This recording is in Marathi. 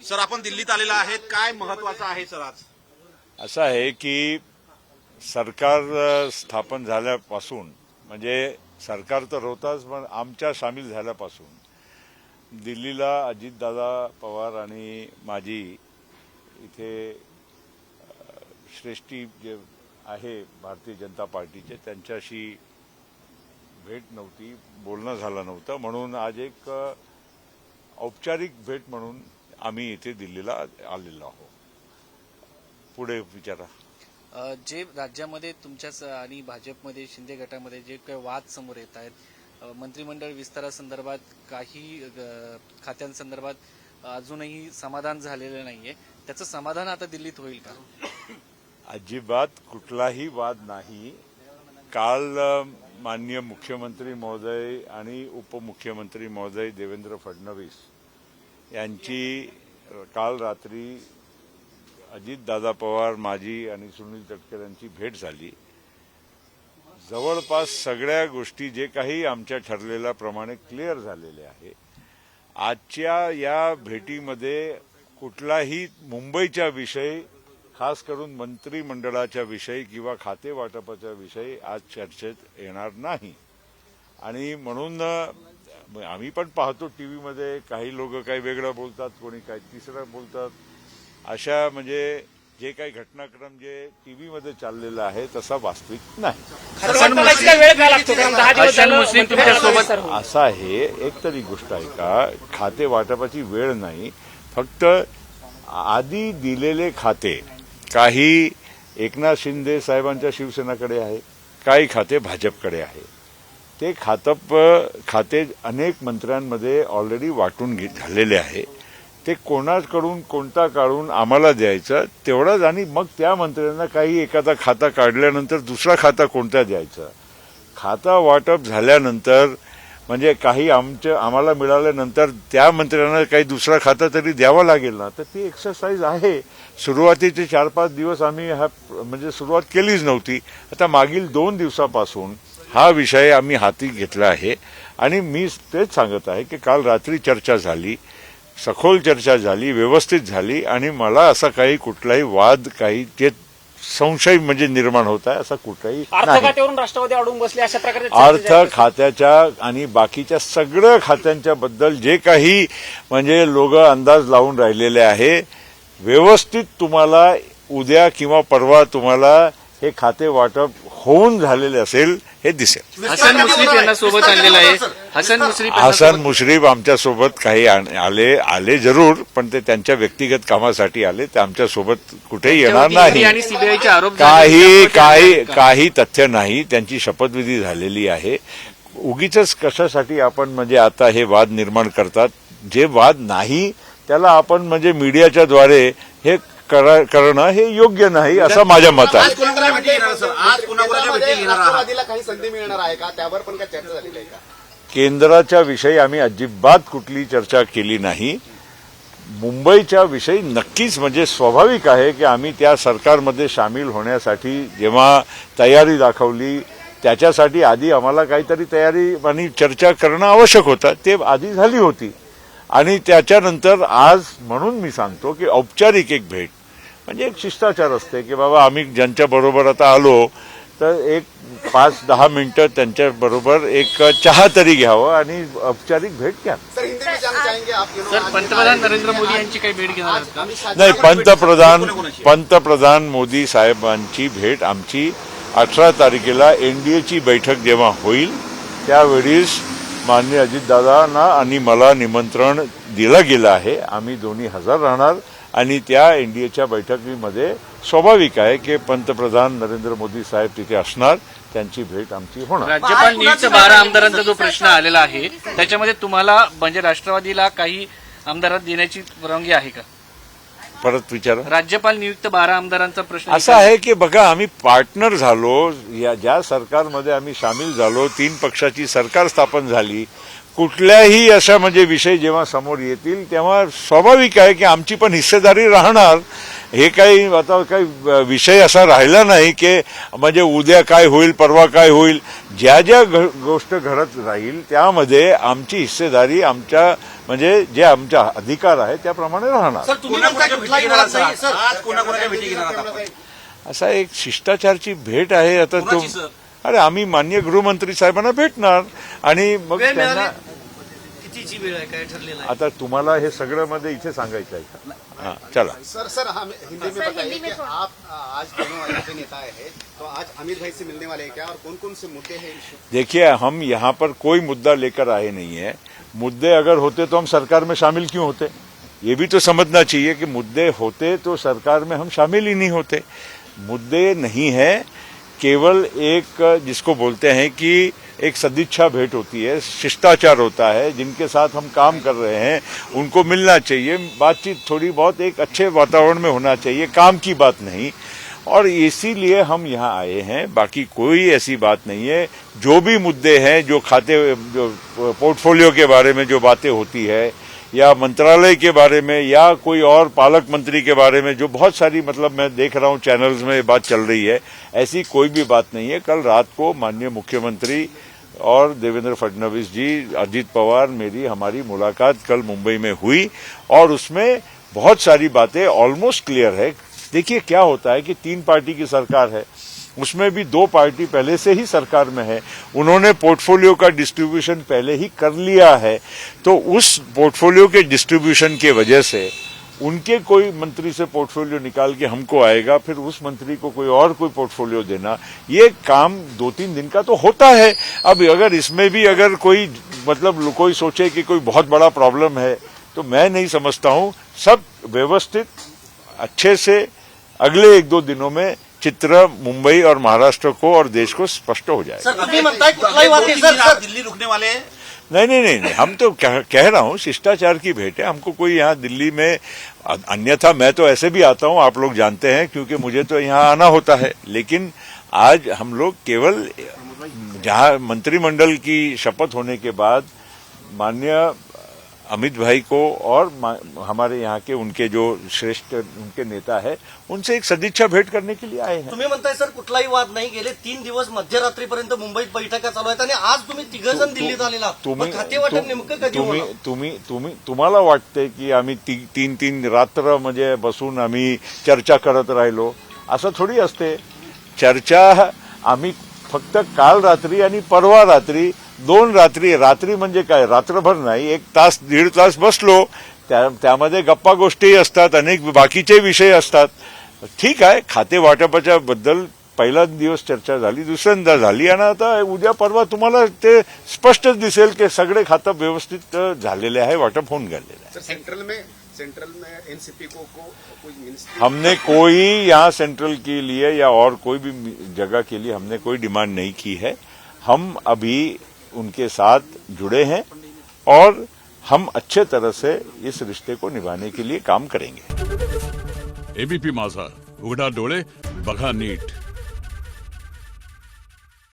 सर, आपण दिल्लीत आलेला आहेत, काय महत्वाचं आहे सर आज? असं आहे की सरकार स्थापन झाल्यापासून म्हणजे सरकार तर होताच, पण आमच्या सामील झाल्यापासून दिल्लीला अजितदादा पवार आणि माझी इथे श्रेष्ठी जे आहे भारतीय जनता पार्टीचे त्यांच्याशी भेट नव्हती, बोलणं झालं नव्हतं, म्हणून आज एक औपचारिक भेट म्हणून आम्ही इथे दिल्लीला आलेलो आहोत. पुढे विचारा. जे राज्यामध्ये तुमच्या आणि भाजपमध्ये शिंदे गटामध्ये जे काही वाद समोर येत आहेत, मंत्रिमंडळ विस्तारासंदर्भात काही खात्यांसंदर्भात अजूनही समाधान झालेलं नाहीये, त्याचं समाधान आता दिल्लीत होईल का? अजिबात कुठलाही वाद नाही. काल माननीय मुख्यमंत्री महोदय आणि उपमुख्यमंत्री महोदय देवेंद्र फडणवीस यांची काल रात्री अजितदादा पवार, माझी आणि सुनील तटकरे यांची भेट झाली. जवळपास सगळ्या गोष्टी जे काही आमच्या ठरलेल्याप्रमाणे क्लिअर झालेले आहे. आजच्या या भेटीमध्ये कुठलाही मुंबईच्या विषय, खास करून मंत्रिमंडळाच्या विषयी किंवा खाते वाटपाच्या विषयी आज चर्चेत येणार नाही. आणि म्हणून आम्ही पण पाहतो टीव्हीमध्ये काही लोक काही वेगळं बोलतात, कोणी काही तिसरं बोलतात. अशा म्हणजे जे काही घटनाक्रम जे टीव्हीमध्ये चाललेला आहे तसा वास्तविक नाही. असं आहे, एक तरी गोष्ट आहे का, खाते वाटपाची वेळ नाही, फक्त आधी दिलेले खाते काही एकनाथ शिंदे साहेबांच्या शिवसेनाकडे आहे, काही खाते भाजपकडे आहे. ते खाते अनेक मंत्र्यांमध्ये ऑलरेडी वाटून झालेले आहे. ते कोणाकडून कोणता काढून आम्हाला द्यायचं तेवढंच, आणि मग त्या मंत्र्यांना काही एखादा खाता काढल्यानंतर दुसरा खाता कोणता द्यायचा. खाता वाटप झाल्यानंतर म्हणजे काही आम्हाला मिळाल्यानंतर त्या मंत्र्यांना काही दुसरा खाता तरी द्यावा लागेल ना, तर ती एक्सरसाइज आहे. सुरुवातीचे 4-5 दिवस आम्ही म्हणजे सुरुवात केलीच नव्हती. आता मागील 2 दिवसापासून हा विषय आम्ही हाती घेतला आहे. आणि मी तेच सांगत आहे की काल रात्री चर्चा झाली, सखोल चर्चा झाली, व्यवस्थित झाली, आणि मला असा काही कुठलाही वाद, काही ते संशय म्हणजे निर्माण होत आहे असं कुठलाही खात्यावरून राष्ट्रवादी अडून बसले अशा प्रकारे अर्थ खात्याच्या आणि बाकीच्या सगळ्या खात्यांच्या बद्दल जे काही म्हणजे लोक अंदाज लावून राहिलेले आहे, व्यवस्थित तुम्हाला उद्या किंवा परवा तुम्हाला हे खाते वाटप होऊन झालेले असेल हे दिसेल. हसन मुश्रीफ यांना सोबत आणलेलं आहे. हसन मुश्रीफ आमच्या सोबत काही आले जरूर, पण ते त्यांच्या व्यक्तिगत कामासाठी आले, ते आमच्या सोबत कुठेही येणार नाही. काही तथ्य नाही. त्यांची शपथविधी झालेली आहे. उगीच कशासाठी आपण म्हणजे आता हे वाद निर्माण करतात. जे वाद नाही त्याला आपण म्हणजे मीडियाच्या द्वारे हे करणं हे योग्य नाही असं माझं मत आहे. काही संधी मिळणार आहे का, त्यावर पण काय चर्चा झालेली आहे का? केंद्राच्या विषयी आम्ही अजिबात कुठली चर्चा केली नाही. मुंबईच्या विषयी नक्कीच म्हणजे स्वाभाविक आहे की आम्ही त्या सरकारमध्ये सामील होण्यासाठी जेव्हा तयारी दाखवली, त्याच्यासाठी आधी आम्हाला काहीतरी तयारी आणि चर्चा करणं आवश्यक होतं. ते आधी झाली होती. आणि त्याच्यानंतर आज म्हणून मी सांगतो की औपचारिक एक भेट म्हणजे एक शिष्टाचार असते की बाबा आम्ही ज्यांच्या बरोबर आता आलो तर एक 5-10 मिनिटं त्यांच्या बरोबर एक चहा तरी घ्यावं आणि औपचारिक भेट घ्या. सर, पंतप्रधान नरेंद्र मोदी यांची काही भेट घेणार आहेत का? नाही, पंतप्रधान मोदी साहेबांची भेट आमची 18 तारखेला एनडीएची बैठक जेव्हा होईल त्यावेळीस माननीय अजितदादांना आणि मला निमंत्रण दिलं गेलं आहे. आम्ही दोन्ही हजर राहणार आणि त्या एनडीएच्या बैठकीमध्ये स्वाभाविक आहे की पंतप्रधान नरेंद्र मोदी साहेब तिथे असणार, त्यांची भेट आमची होणार. राज्यपाल नियुक्त 12 आमदारांचा जो प्रश्न आलेला आहे त्याच्यामध्ये तुम्हाला म्हणजे राष्ट्रवादीला काही आमदारांना देण्याची परवानगी आहे का? परत विचारा. राज्यपाल नियुक्त 12 आमदारांचा प्रश्न असा आहे की बघा, आम्ही पार्टनर झालो, ज्या सरकारमध्ये आम्ही सामील झालो, 3 पक्षाची सरकार स्थापन झाली, कुठल्याही अशा म्हणजे विषय जेव्हा समोर येतील तेव्हा स्वाभाविक आहे की आमची पण हिस्सेदारी राहणार. हे काही आता काही विषय असा राहिला नाही की म्हणजे उद्या काय होईल परवा काय होईल. ज्या ज्या गोष्ट घडत राहील त्यामध्ये आमची हिस्सेदारी आमच्या म्हणजे जे आमचा अधिकार आहे त्याप्रमाणे राहणार. आज कोणाकोणाच्या भेटी घेणार आहात आपण? असा एक शिष्टाचारची भेट आहे. आता तो कोणाची, सर? अरे आम्ही माननीय गृहमंत्री साहेबांना भेटणार आणि मग त्यांना कितीची वेळ आहे काय ठरलेलं आहे? आता तुम्हाला हे सगळं मध्ये इथे सांगायचं आहे का? हाँ चला. सर हम हिंदी में बताइए कि आप आज दोनों के नेता है तो आज अमित भाई से मिलने वाले हैं क्या और कौन कौन से मुद्दे हैं? देखिए हम यहाँ पर कोई मुद्दा लेकर आए नहीं है. मुद्दे अगर होते तो हम सरकार में शामिल क्यों होते? ये भी तो समझना चाहिए कि मुद्दे होते तो सरकार में हम शामिल ही नहीं होते. मुद्दे नहीं है, केवल एक जिसको बोलते हैं कि एक सदिच्छा भेंट होती है, शिष्टाचार होता है. जिनके साथ हम काम कर रहे हैं उनको मिलना चाहिए, बातचीत थोड़ी बहुत एक अच्छे वातावरण में होना चाहिए, काम की बात नहीं. और इसीलिए हम यहाँ आए हैं, बाकी कोई ऐसी बात नहीं है. जो भी मुद्दे हैं, जो खाते जो पोर्टफोलियो के बारे में जो बातें होती है या मंत्रालय के बारे में या कोई और पालक मंत्री के बारे में जो बहुत सारी मतलब मैं देख रहा हूँ चैनल्स में ये बात चल रही है, ऐसी कोई भी बात नहीं है. कल रात को माननीय मुख्यमंत्री और देवेंद्र फडणवीस जी, अजित पवार, मेरी हमारी मुलाकात कल मुंबई में हुई और उसमें बहुत सारी बातें ऑलमोस्ट क्लियर है. देखिए क्या होता है कि 3 पार्टी की सरकार है, उसमें भी 2 पार्टी पहले से ही सरकार में है. उन्होंने पोर्टफोलियो का डिस्ट्रीब्यूशन पहले ही कर लिया है. तो उस पोर्टफोलियो के डिस्ट्रीब्यूशन के वजह से उनके कोई मंत्री से पोर्टफोलियो निकाल के हमको आएगा, फिर उस मंत्री को कोई और कोई पोर्टफोलियो देना, ये काम 2-3 दिन का तो होता है. अब अगर इसमें भी अगर कोई मतलब कोई सोचे कि कोई बहुत बड़ा प्रॉब्लम है तो मैं नहीं समझता हूं. सब व्यवस्थित अच्छे से अगले 1-2 दिनों में चित्र मुंबई और महाराष्ट्र को और देश को स्पष्ट हो जाएगा. आप दिल्ली रुकने वाले हैं? नहीं, हम तो कह रहा हूँ शिष्टाचार की भेंट है. हमको कोई यहाँ दिल्ली में, अन्यथा मैं तो ऐसे भी आता हूँ, आप लोग जानते हैं, क्योंकि मुझे तो यहाँ आना होता है. लेकिन आज हम लोग केवल जहाँ मंत्रिमंडल की शपथ होने के बाद माननीय अमित भाई को और हमारे यहाँ के उनके जो श्रेष्ठ उनके नेता है उनसे एक सदिच्छा भेंट करने के लिए आए हैं. तुम्ही म्हणताय सर कुठलाही वाद नाही, गेले 3 दिवस मध्यरात्रीपर्यंत मुंबईत बैठका चालू आहेत आणि आज तुम्ही 3 जण दिल्लीत आलेला. खाते वाटप नेमकं कधी होणार? तुम्हाला वाटते की आम्ही 3 रात्र म्हणजे बसून आम्ही चर्चा करत राहिलो, असं थोडी असते. चर्चा आम्ही फक्त काल रात्री आणि परवा रात्री 2 रात्री म्हणजे काय, रात्रभर नाही, 1 तास 1.5 तास बसलो. त्यामध्ये गप्पा गोष्टी असतात, अनेक बाकीचे विषय असतात. ठीक आहे, खाते वाटपाच्या बद्दल पहिला दिवस चर्चा झाली, दुसऱ्यांदा झाली आणि आता उद्या परवा तुम्हाला ते स्पष्टच दिसेल की सगळे खातं व्यवस्थित झालेले आहे, वाटप होऊन गेलेलं आहे. सेंट्रल में एनसीपी को कोई मिनिस्ट्री, हमने कोई यहाँ सेंट्रल के लिए या और कोई भी जगह के लिए हमने कोई डिमांड नहीं की है. हम अभी उनके साथ जुड़े हैं और हम अच्छे तरह से इस रिश्ते को निभाने के लिए काम करेंगे. एबीपी माझा, उघडा डोळे बघा नीट.